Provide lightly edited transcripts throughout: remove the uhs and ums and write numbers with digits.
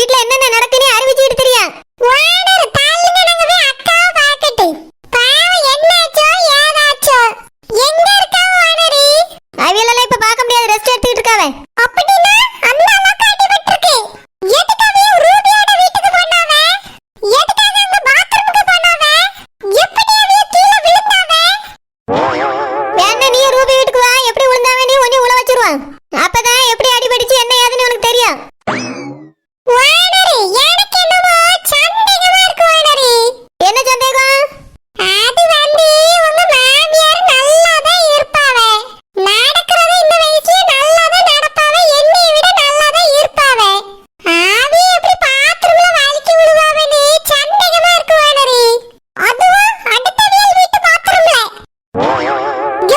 வீட்ல என்னென்ன நடக்குன்னு அறிவிச்சிட்டு தெரியும். ஓனர் தாளுங்க நாங்க போய் அக்காவை பார்க்கட்டு. பாவம் என்னாச்சோ ஏதாச்சோ. எங்க இருக்காங்க ஓனரே? அவியெல்லாம் இப்ப பார்க்க முடியாது, ரெஸ்ட் எடுத்துட்டு இருக்காவே. அப்படினா அந்த அளவுக்கு அடிபட்டிருக்கு. எதுக்காக ரூபியோட வீட்டுக்கு போனாவே? எதுக்காக அந்த பாத்ரூமுக்கு போனாவே? எப்படி அவிய கீழ விழுந்தாவே? வேணா நீ ரூபி வீட்டுக்கு வா, எப்படி விழுந்தாவே நீ ஒண்ணி உள்ள வச்சிருவான். அப்பதான் எப்படி அடிபடிச்சு என்ன ஏதுன்னு உனக்கு தெரியும். ஓனரே எனக்கு என்னமோ சந்தேகமா இருக்கு ஓனரே. என்ன சந்தேகம்? அது வந்து உங்க மாமியார் நல்லா தான் இருப்பாவே. நடக்கிறது இந்த வயசுல நல்லா தான் நடப்பாவே. என்னை விட நல்லா தான் இருப்பாவே. ஆவி எப்படி பாத்ரூம்ல வலிக்கி விழுவாவேன்னு சந்தேகமா இருக்கு ஓனரே. அதுவும் அடுத்தவியல் வீட்டு பாத்ரூம்ல.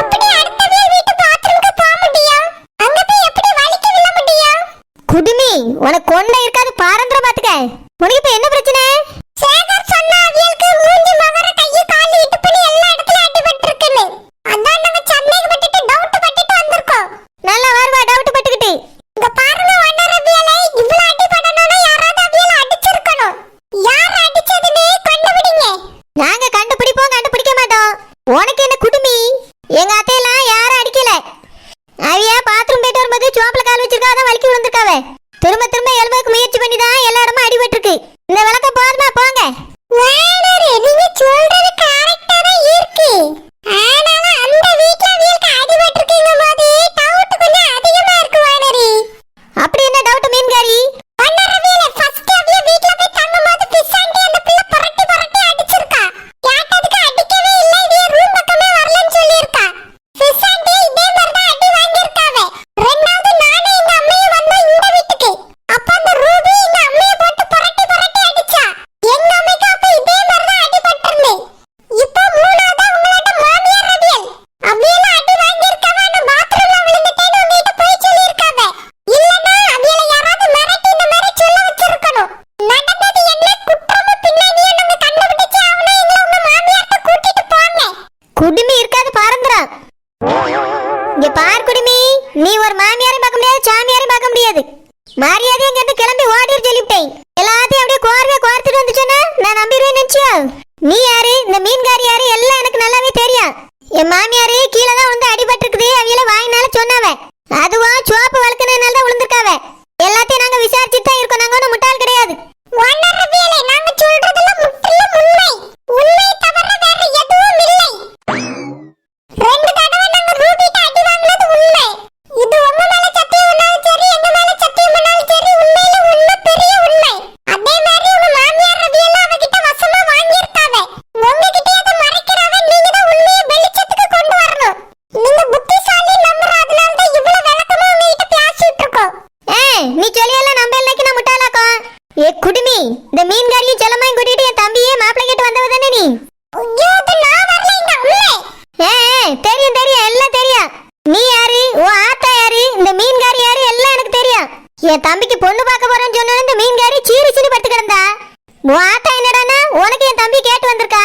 எப்படி அடுத்தவியல் வீட்டு பாத்ரூமுக்கு போக முடியும்? அங்க போய் எப்படி வலிக்கி விழ முடியும்? குடுமி, உனக்கு கொண்டை இருக்காது பாரந்திர பாத்துக்க. உனக்கு இப்ப என்ன பிரச்சனை? சேகர் சொன்ன அவியலுக்கு மூஞ்சி மகர கையை காலி இடுப்புல எல்லா இடத்துல அடிபட்டிருக்குன்னு. அதான் நாங்க சந்தேகப்பட்டுட்டு டவுட் பட்டுட்டு வந்திருக்கோம். நல்லா வருவா டவுட் பட்டுக்கிட்டு. இங்க பாருங்க ஓனர் அவியலை, இவ்வளவு அடிபடணும்னா யாராவது அவியலை அடிச்சிருக்கணும். யார் அடிச்சதுன்னு கண்டுபிடிங்க. நாங்க கண்டுபிடிப்போம், கண்டுபிடிக்க மாட்டோம். உனக்கு என்ன குடுமி? எங்க அத்தையெல்லாம் யாரும் அடிக்கல. அவியா பாத்ரூம் போயிட்டு வரும்போது சோப்புல கால் வச்சிருக்கா, அதான் வலிக்கி விழுந்திருக்காவே. திரும்ப திரும்ப எழுபதுக்கு முயற்சி பண்ணி தான் எல்லா இடமும் அடிபட்டிருக்கு. இந்த விளக்கம் போதுமா? போங்க. ஓனர் நீங்க சொல்றது கரெக்டா தான் இருக்கு. ஆனாலும் அந்த வீட்ல அவியலுக்கு அடிபட்டிருக்கீங்க போது டவுட் கொஞ்சம் அதிகமா இருக்கு ஓனர். அப்படி என்ன டவுட் மீன்காரி? ஓனர் அவியலை ஃபர்ஸ்ட் அவிய வீட்ல போய் தங்கும்போது பிசாண்டி அந்த பிள்ளை புரட்டி புரட்டி அடிச்சிருக்கா. கேட்டதுக்கு அடிக்கவே இல்ல, இவ ரூம் பக்கமே வரலன்னு சொல்லியிருக்கா. பிசாண்டி இதே மாதிரி தான் அடி வாங்கியிருக்காவே. ரெண்டாவது நானே எங்க அம்மையும் வந்தோம் இந்த வீட்டுக்கு. அப்ப அந்த ரூபி எங்க அம்மையை போட்டு புரட்டி புரட்டி அடிச்சா. எங்க அம்மைக்கு அப்ப இதே மாதிரி தான் அடிபட்டிருந்தேன். இப்போ மூணாவதா உங்களோட மாமியார் அவியல். அவியல அடி வாங்கியிருக்காவே, நான் பாத்ரூம்ல விழுந்துட்டேன்னு உங்ககிட்ட போய் சொல்லியிருக்காவே. இல்லனா அவியலை யாராவது மிரட்டி இந்த மாதிரி சொல்ல வச்சிருக்கணும். நடந்தது என்ன குற்றமும் பின்னணியும் நாங்க கண்டுபிடிச்சு அவனை எங்களை உங்க மாமியார்ட்ட கூட்டிட்டு போங்க. குடுமி இருக்காது பாரந்திரம். இங்க பார் குடுமி, நீ ஒரு மாமியாரையும் பார்க்க முடியாது, சாமியாரையும் பார்க்க முடியாது. மரியாதை இங்க இருந்து கிளம்பி ஓடிட்டு சொல்லிவிட்டேன். எல்லாத்தையும் அப்படியே கோர்வை கோர்த்துட்டு வந்துச்சேன்னா நான் நம்பிடுவேன் நினைச்சியா? நீ யாரு, இந்த மீன்காரி யாரு, எல்லாம் எனக்கு நல்லாவே தெரியும். என் மாமியாரு கீழே தான் வந்து அடிபட்டு இருக்குது, அவியல வாங்கினால சொன்னாவ. அதுவா சோப்பு வளர்க்கறதுனால தான் விழுந்திருக்காவ. எல்லாத்தையும் நாங்க விசாரிச்சுட்டு தான் இருக்கோம், நாங்க ஒன்றும் முட்டாள் கிடையாது. ஓனர் அவியலை நாங்க சொல்றதெல்லாம் முற்றிலும் உண்மை. உண்மை தவிர வேற எதுவும் இல்லை. ரெண்டு தடவை நாங்க ரூபிட்ட அடி வாங்கினது உண்மை. இது உங்க மேல சத்தியம் பண்ணாலும் சரி, எங்க மேல சத்தியம் பண்ணாலும் சரி, உண்மையில உண்மை பெரிய உண்மை. அதே மாதிரி உங்க மாமியார் அவியலை அவகிட்ட வசமா வாங்கியிருக்காவே. உங்ககிட்ட அதை மறைக்கிறாவே, நீங்க தான் உண்மையை வெளிச்சத்துக்கு கொண்டு வரணும். நீங்க புத்திசாலி நம்புறதுனால தான் இவ்வளவு விளக்கமா உங்ககிட்ட பேசிட்டு இருக்கோம். நீ சொல்லியெல்லாம் நம்ம இல்லைக்கு நான் முட்டாளாக்கும். ஏ குடுமி, இந்த மீன்காரியும் செல்லமாயும் கூட்டிட்டு என் தம்பியே மாப்பிள்ளை கிட்ட வந்தவ தானே நீ? ஐயோ, அது நான் வரல, இந்த உண்மை. தெரியும் தெரியும், எல்லாம் தெரியும். நீ யாரு, உன் ஆத்தா யாரு, இந்த மீன்காரி யாரு, எல்லாம் எனக்கு தெரியும். என் தம்பிக்கு பொண்ணு பார்க்க போறேன்னு சொன்ன இந்த மீன்காரி சீரி சீரி படுத்து கிடந்தா. உன் ஆத்தா என்னடானா உனக்கு என் தம்பி கேட்டு வந்திருக்கா.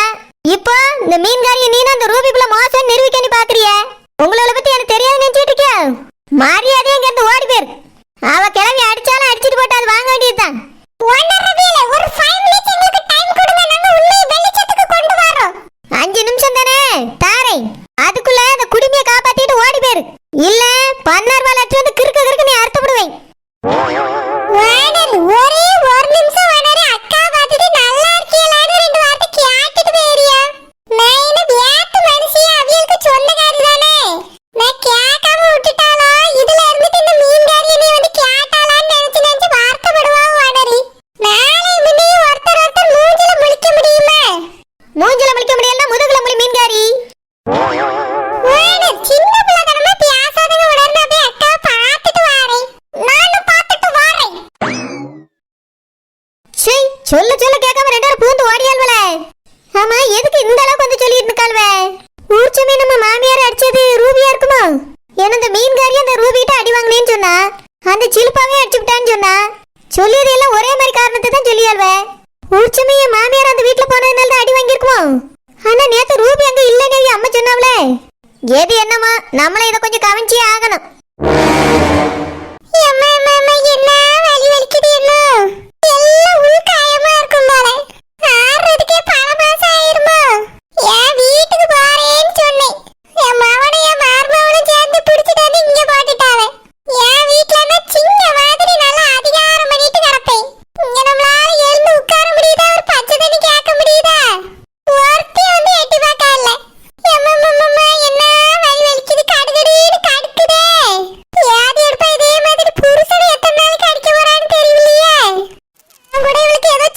இப்போ இந்த மீன்காரியை நீனும் அந்த ரூபிக்குள்ள மோசம் நிரூபிக்க நீ பாக்குறிய. உங்களோட பத்தி எனக்கு தெரியாது நினைச்சிட்டு இருக்கியா? மரியாதையா இங்க இருந்து ஓடி போயிரு. அவ கிளம்பி அடிச்சாலும் அடிச்சிட்டு போட்டு அது வாங்க வேண்டியதுதான். ஓனர் அவியலை ஒரு 5 minutes எங்களுக்கு டைம் கொடுங்க, நாங்க உண்மையை வெளிச்சத்துக்கு கொண்டு வரோம். 5 நிமிஷம் தானே தாரேன். அதுக்குள்ள அந்த குடுமையை காப்பாத்திட்டு ஓடி போயிரு. இல்ல பன்னார் வாழாற்று வந்து கிறுக்க கிறுக்கு நீ அறுத்தப்படுவேன். ஓனர் ஒரே ஒரு நிமிஷம் ஓனர், அக்கா பார்த்துட்டு நல்லா இருக்கீங்களான்னு 2 வார்த்தை கேட்டுட்டு போயிரியா. நான் என்ன வியாத்து மனுஷியா, அவியலுக்கு சொந்தக்காரி தானே. நான் கேட்காம விட்டுட்டாலோ, இதுல இருந்துட்டு இந்த மீன்காரி நீ வந்து கேட்டாலான்னு நினைச்சு நினைச்சு வார்த்தைப்படுவா ஓனரி. நாளை முன்னே ஒருத்தர் ஒருத்தர் மூஞ்சில முழிக்க முடியுமா? மூஞ்சில முழிக்க முடியலன்னா முதுகுல முழி மீன்காரி. ஓனர் சின்ன பிள்ளைதனமா பேசாதங்க ஓனர், நான் போய் அக்காவை பார்த்துட்டு வரேன். நானும் பார்த்துட்டு வரேன். சே, சொல்ல சொல்ல கேட்காம 2 பேரும் பூந்து ஓடியாள்வல. ஆமா, எதுக்கு இந்த அளவுக்கு வந்து சொல்லிட்டு இருக்காள்வே? ஊர்ச்சமே நம்ம மாமியார் அடிச்சது ரூபியா இருக்குமா? ஏன்னா இந்த மீன்காரி அந்த ரூபிகிட்ட அடி வாங்கினேன்னு சொன்னா, அந்த சிலுப்பாவே அடிச்சு விட்டான்னு சொன்னா, சொல்லியது எல்லாம் ஒரே மாதிரி காரணத்தை தான் சொல்லியாள்வே. ஊர்ச்சமே என் மாமியார் அந்த வீட்டுல போனதுனால தான் அடி வாங்கியிருக்குமோ? ஆனா நேத்து ரூபி அங்க இல்லன்னு அம்மா சொன்னாவளே. எது என்னமா, நம்மள இத கொஞ்சம் கவனிச்சே ஆகணும். என்ன வலி வலிக்குது, என்ன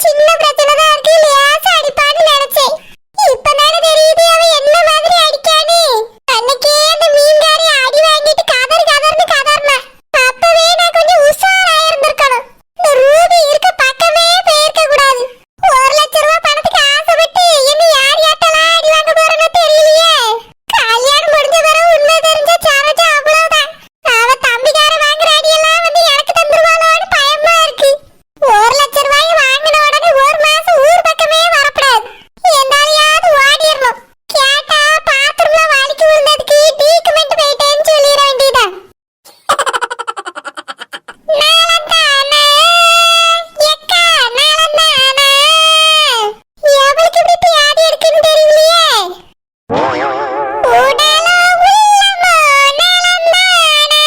சின்ன பிரச்சனை தான் இருக்கு, லேசா அடிப்பான்னு நினைச்சேன். இப்பதானே தெரியுது அவ என்ன மாதிரி அடிக்கான்னு. அன்னைக்கே அந்த மீன்காரி அடி வாங்கிட்டு கதர்னு கதர்னா. அப்பவே நான் கொஞ்சம் உஷாரா இருந்திருக்கணும். இந்த ரூபி இருக்க பக்கமே போயிருக்க கூடாது. 1,00,000 ரூபாய் பணத்துக்கு ஆசைப்பட்டு என்ன யார் யார்ட்டெல்லாம் அடி வாங்க போறேன்னு தெரியலையே. கல்யாணம் முடிஞ்ச பிறகு உண்மை தெரிஞ்ச சரோஜா அவ்வளவுதான். அவ தம்பிக்கார வாங்குற அடியெல்லாம் வந்து எனக்கு தந்துருவாளோன்னு பயமா இருக்கு. 1,00,000 ரூபாய் வாங்கின உடனே ஒரு மாசம் ஊர் பக்கமே வரக்கூடாது. எந்தாலையாவது ஓடிடணும். கேட்டா பாத்ரூம்ல வலிக்கு விழுந்ததுக்கு டீக்குமெண்ட் போயிட்டேன்னு சொல்லிட வேண்டியதான். நாளந்தானா எக்கா நாளந்தானா எவளுக்கு இப்படி பியாதி இருக்குன்னு தெரியலையே. உடலோ உள்ளமோ நாளந்தானா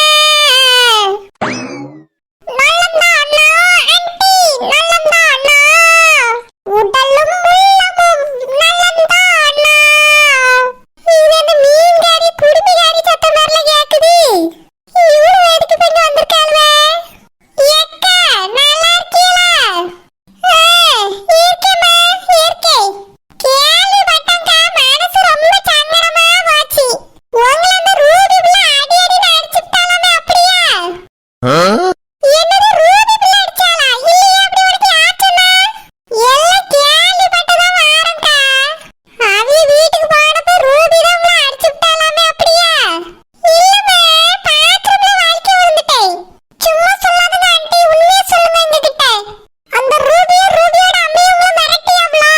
நல்லந்தானா ஆண்டி நல்லந்தானா உடலும் உள்ளமும் நல்லந்தானா. இது அந்த மீன்காரி குடுமிகாரி சத்தம் மாதிரில கேக்குது. இவரு எதுக்கு பெண்ணு வந்திருக்காளுவே? எக்கா நல்லா இருக்கீங்களா? இருக்கேம்மா இருக்கேன். கேள்விப்பட்டேன்க்கா, மனசு ரொம்ப சங்கடமா போச்சு. உங்களை அந்த ரூபி பிள்ளை அடி அடின்னு அடிச்சுட்டாலாமே, அப்படியா? என்னது ரூபி பிள்ளை அடிச்சாளா? இல்லையே, அப்படி உனக்கு யார் சொன்னா? எல்லாம் கேள்விப்பட்டதான் வாரேன்க்கா. அவிய வீட்டுக்கு போனப்ப ரூபி தான் உங்களை அடிச்சுட்டாலாமே, அப்படியா? இல்லம்மா, பாத்ரூம்ல வலிக்கு விழுந்துட்டேன். சும்மா சொல்லாதங்க ஆண்டி, உண்மையை சொல்லுங்க எங்ககிட்ட. அந்த ரூபியோட அம்மையை உங்களை மிரட்டியாங்களா?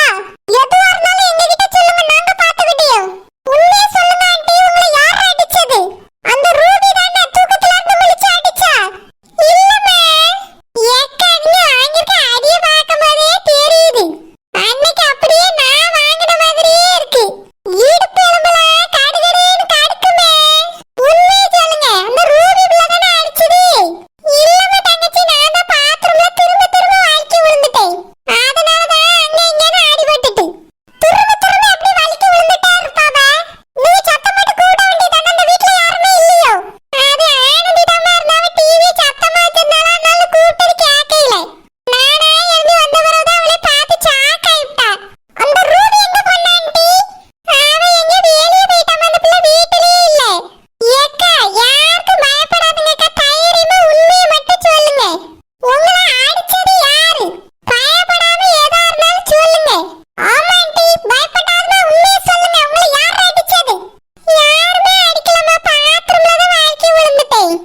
எதுவா இருந்தாலும் எங்ககிட்ட சொல்லுங்க, நாங்க பார்த்துக்கிட்டோம். உண்மையை சொல்லுங்க ஆண்டி, உங்களை யார் அடிச்சது? அந்த ரூபி தானே தூக்கத்துல இருந்து முழிச்சு அடிச்சா? இல்லம்மா, ஏக்கா நீங்க வாங்கிருக்க அடியை பார்க்கும்போதே தெரியுது. அன்னைக்கு அப்படியே நான் வாங்கின மாதிரியே இருக்கு. இடுப்பு எலும்பெல்லாம் கடுகடுன்னு கடுக்குமே. உண்மையை சொல்லுங்க, அந்த ரூபி பிள்ளை தானே அடிச்சது? இல்லம்மா தங்கச்சி, நான் தான் பாத்ரூம்ல திரும்ப வலிக்கு விழுந்துட்டேன். அதனாலதான் அங்க இங்கன்னு அடிபட்டுட்டு. திரும்ப எப்படி வலிக்கு விழுந்துட்டே இருப்பாவ? நீ சத்தம் போட்டு கூப்பிட வேண்டியதானே, அந்த வீட்ல யாருமே இல்லையோ? அது ஆனந்தி தாம்மா இருந்தாவ, டிவி சத்தமா வச்சிருந்தாலும் அதனால கூப்பிட்டது கேட்கல. நானா எழுந்து வந்த பிறகுதான் அவளை பார்த்து சாக்காயிட்டா. அந்த ரூபி எங்க போனா ஆண்டி? அவ எங்க வெளியே போயிட்டாம, அந்த பிள்ளை வீட்டிலேயே இல்ல. ஏக்கா யாருக்கும் பயப்படாதுங்கக்கா, தைரியமா உண்மையை மட்டும் சொல்லுங்க. உங்களை அடிச்சது யாரு? பயப்படாம ஏதா இருந்தாலும் சொல்லுங்க. ஆமா ஆண்டி, பயப்படாம உண்மையை சொல்லுங்க. உங்களை யார் அடிச்சது? யாருமே அடிக்கலமா, பாத்ரூம்ல தான் வலிக்கு விழுந்துட்டேன்.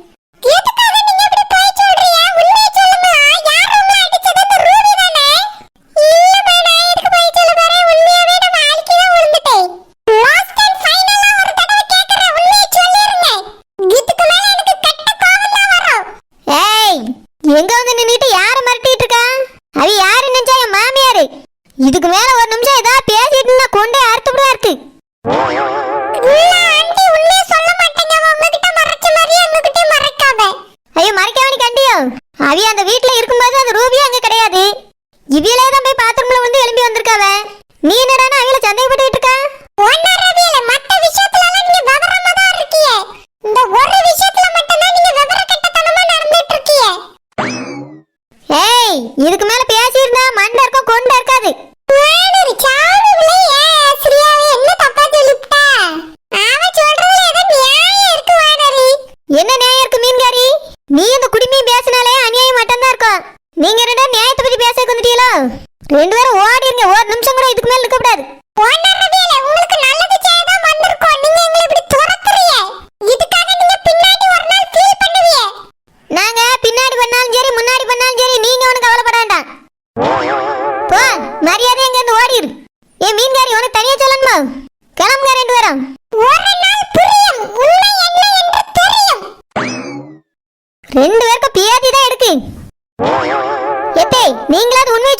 எதுக்காக நீங்க இப்படி போய் சொல்றீங்க? உண்மையை சொல்லுங்க. யார் உங்களை அடிச்சது? அந்த ரூபி தானே? இல்லம்மா, நான் எதுக்கு போய் சொல்ல போறேன்? உண்மையாவே நான் வலிக்கு தான் விழுந்துட்டேன். லாஸ்ட் அண்ட் ஃபைனலா ஒரு தடவை கேக்குறேன், உண்மையை சொல்லிருங்க. இதுக்கு மேல எனக்கு கெட்ட கோவம் தான் வரும். ஏய், எங்க வந்து நின்னுட்டு யார மிரட்டிட்டு இருக்கா? அவ யாரு நினைச்சா என் மாமியாரு. இதுக்கு மேல ஒரு நிமிஷம் ஏதாவது பேசிட்டு இருந்தா கொண்டே அறுத்துப்படா இருக்கு. இல்ல ஆண்டி, உண்மையை சொல்ல மாட்டேங்க. உங்ககிட்ட மறைச்ச மாதிரி எங்ககிட்ட மறைக்காத. ஐயோ, மறைக்காம கண்டியோ. அவ அந்த வீட்ல இருக்கும்போது அந்த ரூபியா அங்க கிடையாது. இவியலே தான் போய் பாத்ரூம்ல வந்து எழும்பி வந்திருக்காவ. நீ என்னடானா அவள சந்தேகப்பட்டுட்டு இருக்கா? ஒன்ன ரவியில மத்த விஷயத்துல எல்லாம் நீங்க விவரமா தான் இருக்கீங்க. இந்த ஒரு விஷயத்துல மட்டும் தான் நீங்க விவரக்கட்டத்தனமா நடந்துட்டு இருக்கீங்க. ஏய், இதுக்கு மேல பேசியிருந்தா மண்டை இருக்கும் கொண்டை இருக்காது. வேணரி சாவுல ஆசிரியாவே என்ன தப்பா சொல்லிட்டா? அவ சொல்றதுல ஏதோ நியாயம் இருக்கு வேணரி. என்ன நியாயம் இருக்கு மீன்காரி? நீ இந்த குடிமையும் பேசினாலே அநியாயம் மட்டும்தான் இருக்கும். நீங்க ரெண்டு பேரும் நியாயத்தை பத்தி பேச வந்துட்டீங்களோ? ரெண்டு பேரும் ஓடிருங்க, ஒரு நிமிஷம் கூட இதுக்கு மேல இருக்க கூடாது. ஒன்ன ரவியில உங்களுக்கு நல்லது செய்ய தான் வந்திருக்கோம். நீங்க எங்களை இப்படி துரத்துறீங்க. இதுக்காக நீங்க பின்னாடி ஒரு நாள் ஃபீல் பண்ணுவீங்க. நாங்க பின்னாடி பண்ணாலும் சரி முன்னாடி பண்ணாலும் சரி, நீங்க ஒன்னும் கவலைப்பட வேண்டாம். போ, மரியாதை எங்க இருந்து ஓடிரு. ஏன் மீன்காரி, உனக்கு தனியா சொல்லணுமா? கிளம்புங்க ரெண்டு பேரும். ஒரு நாள் புரியும், உண்மை என்ன என்று தெரியும். ரெண்டு பேருக்கும் பியாதி தான் இருக்கு. எத்தே, நீங்களாவது உண்மை